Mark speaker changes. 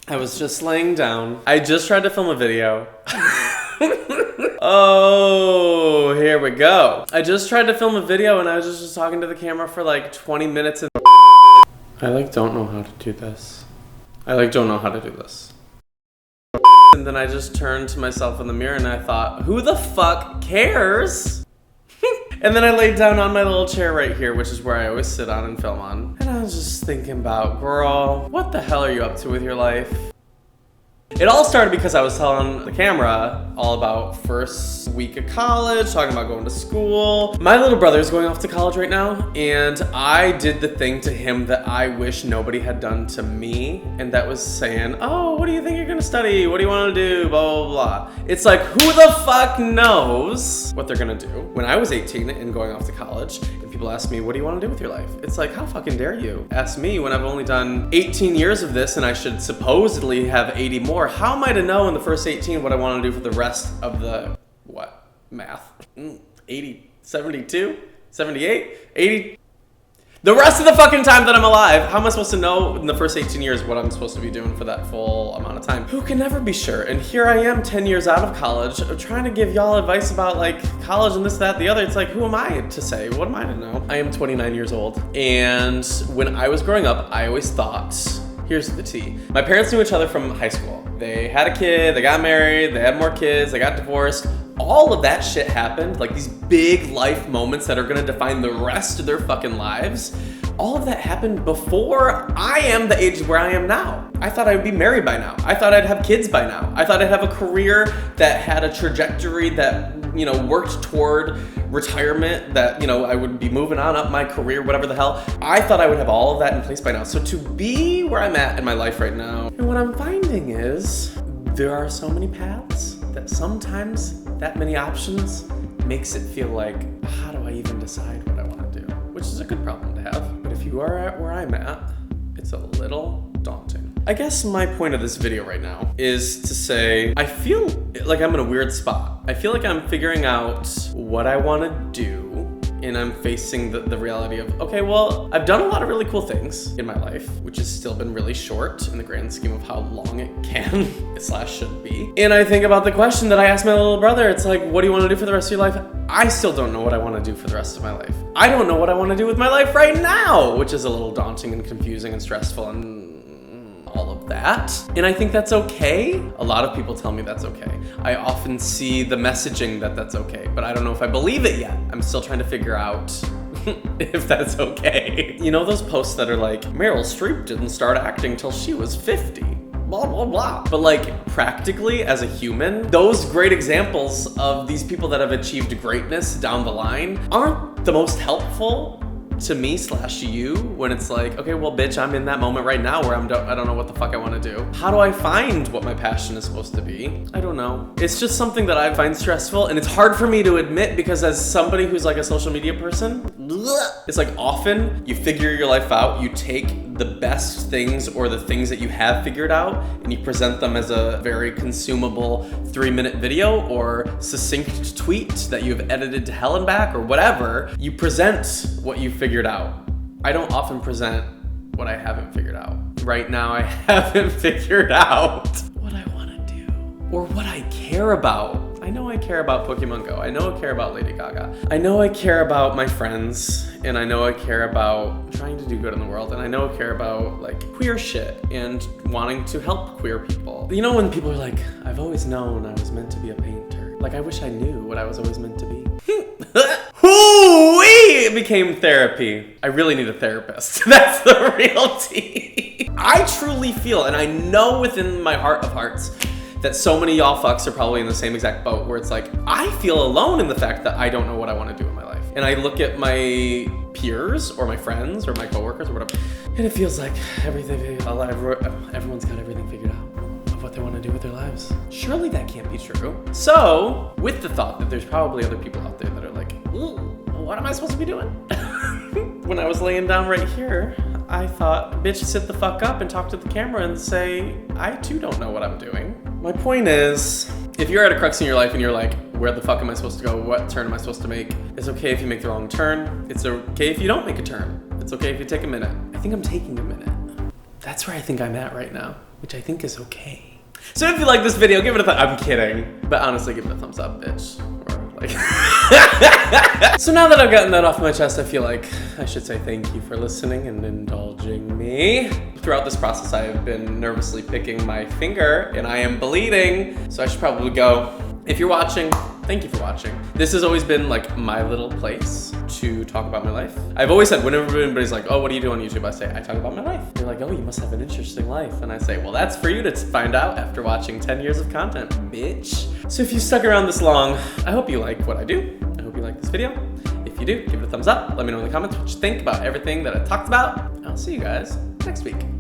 Speaker 1: I was just laying down. I just tried to film a video. Oh, here we go. I just tried to film a video and I was just talking to the camera for like 20 minutes and I don't know how to do this. Don't know how to do this. And then I just turned to myself in the mirror and I thought, who the fuck cares? And then I laid down on my little chair right here, which is where I always sit on and film on. And I was just thinking about, girl, what the hell are you up to with your life? It all started because I was telling the camera all about first week of college, talking about going to school. My little brother is going off to college right now, and I did the thing to him that I wish nobody had done to me, and that was saying, oh, what do you think you're gonna study? What do you wanna do? Blah, blah, blah. It's like, who the fuck knows what they're gonna do? When I was 18 and going off to college, and people ask me, what do you wanna do with your life? It's like, how fucking dare you ask me when I've only done 18 years of this and I should supposedly have 80 more. How am I to know in the first 18 what I want to do for the rest of the, what, math? 80, 72, 78, 80. The rest of the fucking time that I'm alive, how am I supposed to know in the first 18 years what I'm supposed to be doing for that full amount of time? Who can never be sure? And here I am 10 years out of college, trying to give y'all advice about like college and this, that, the other. It's like, who am I to say? What am I to know? I am 29 years old. And when I was growing up, I always thought, here's the tea. My parents knew each other from high school. They had a kid, they got married, they had more kids, they got divorced. All of that shit happened, like these big life moments that are gonna define the rest of their fucking lives. All of that happened before I am the age where I am now. I thought I would be married by now. I thought I'd have kids by now. I thought I'd have a career that had a trajectory that, you know, worked toward retirement, that, you know, I would be moving on up my career, whatever the hell. I thought I would have all of that in place by now. So to be where I'm at in my life right now, and what I'm finding is there are so many paths that sometimes that many options makes it feel like, how do I even decide what I want to do? Which is a good problem to have. But if you are at where I'm at, it's a little daunting. I guess my point of this video right now is to say, I feel like I'm in a weird spot. I feel like I'm figuring out what I want to do, and I'm facing the reality of, okay, well, I've done a lot of really cool things in my life, which has still been really short in the grand scheme of how long it can / should be. And I think about the question that I asked my little brother. It's like, what do you want to do for the rest of your life? I still don't know what I want to do for the rest of my life. I don't know what I want to do with my life right now, which is a little daunting and confusing and stressful and all of that. And I think that's okay. A lot of people tell me that's okay. I often see the messaging that that's okay, but I don't know if I believe it yet. I'm still trying to figure out if that's okay. You know those posts that are like, Meryl Streep didn't start acting till she was 50. Blah, blah, blah. But like practically as a human, those great examples of these people that have achieved greatness down the line aren't the most helpful to me / you when it's like, okay, well, bitch, I'm in that moment right now where I don't know what the fuck I want to do. How do I find what my passion is supposed to be? I don't know. It's just something that I find stressful, and it's hard for me to admit because as somebody who's like a social media person, it's like often you figure your life out, you take the best things or the things that you have figured out and you present them as a very consumable 3-minute video or succinct tweet that you've edited to hell and back or whatever. You present what you figured out. I don't often present what I haven't figured out. Right now I haven't figured out what I want to do or what I care about. I know I care about Pokemon Go. I know I care about Lady Gaga. I know I care about my friends, and I know I care about trying to do good in the world, and I know I care about like queer shit and wanting to help queer people. You know when people are like, I've always known I was meant to be a painter. Like I wish I knew what I was always meant to be. Hoo-wee! It became therapy. I really need a therapist. That's the real tea. I truly feel, and I know within my heart of hearts, that so many y'all fucks are probably in the same exact boat where it's like, I feel alone in the fact that I don't know what I want to do in my life. And I look at my peers or my friends or my coworkers or whatever, and it feels like everyone's got everything figured out of what they want to do with their lives. Surely that can't be true. So, with the thought that there's probably other people out there that are like, ooh, what am I supposed to be doing? When I was laying down right here, I thought, bitch, sit the fuck up and talk to the camera and say, I too don't know what I'm doing. My point is, if you're at a crux in your life and you're like, where the fuck am I supposed to go? What turn am I supposed to make? It's okay if you make the wrong turn. It's okay if you don't make a turn. It's okay if you take a minute. I think I'm taking a minute. That's where I think I'm at right now. which I think is okay. So if you like this video, give it a I'm kidding. But honestly, give it a thumbs up, bitch. Or like. So now that I've gotten that off my chest, I feel like I should say thank you for listening and indulging me. Throughout this process, I have been nervously picking my finger and I am bleeding. So I should probably go. If you're watching, thank you for watching. This has always been like my little place to talk about my life. I've always said whenever anybody's like, oh, what do you do on YouTube? I say, I talk about my life. They're like, oh, you must have an interesting life. And I say, well, that's for you to find out after watching 10 years of content, bitch. So if you stuck around this long, I hope you like what I do. I hope you like this video. If you do, give it a thumbs up. Let me know in the comments what you think about everything that I talked about. I'll see you guys next week.